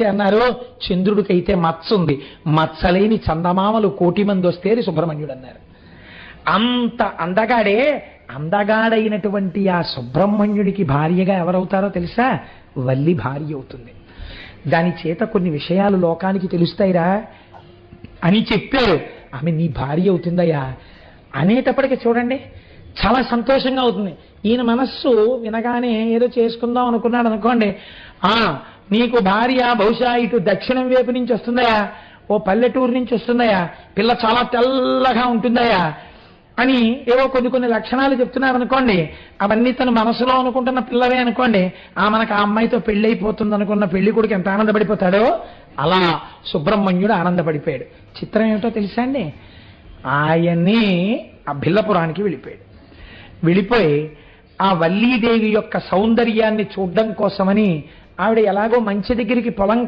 అన్నారు, చంద్రుడికైతే మచ్చ ఉంది, మచ్చలేని చందమామలు 1,000,000 మంది వస్తే సుబ్రహ్మణ్యుడు అన్నారు. అంత అందగాడే. అందగాడైనటువంటి ఆ సుబ్రహ్మణ్యుడికి భార్యగా ఎవరవుతారో తెలుసా? వల్లి భార్య అవుతుంది. దాని చేత కొన్ని విషయాలు లోకానికి తెలుస్తాయిరా అని చెప్పారు. ఆమె నీ భార్య అవుతుందయ్యా అనేటప్పటికీ చూడండి చాలా సంతోషంగా అవుతుంది. ఈయన మనస్సు వినగానే ఏదో చేసుకుందాం అనుకున్నాడు అనుకోండి, నీకు భార్య బహుశా ఇటు దక్షిణం వైపు నుంచి వస్తుందయా, ఓ పల్లెటూరు నుంచి వస్తుందయా, పిల్ల చాలా తెల్లగా ఉంటుందయా అని ఏవో కొన్ని లక్షణాలు చెప్తున్నారు అనుకోండి. అవన్నీ తన మనసులో అనుకుంటున్న పిల్లవే అనుకోండి. మనకు ఆ అమ్మాయితో పెళ్లి అయిపోతుంది అనుకున్న పెళ్లి కొడుకు ఎంత ఆనందపడిపోతాడో అలా సుబ్రహ్మణ్యుడు ఆనందపడిపోయాడు. చిత్రం ఏమిటో తెలుసా అండి, ఆయన్ని ఆ భిల్లపురానికి వెళ్ళిపోయి ఆ వల్లీదేవి యొక్క సౌందర్యాన్ని చూడడం కోసమని ఆవిడ ఎలాగో మంచి దగ్గరికి పొలం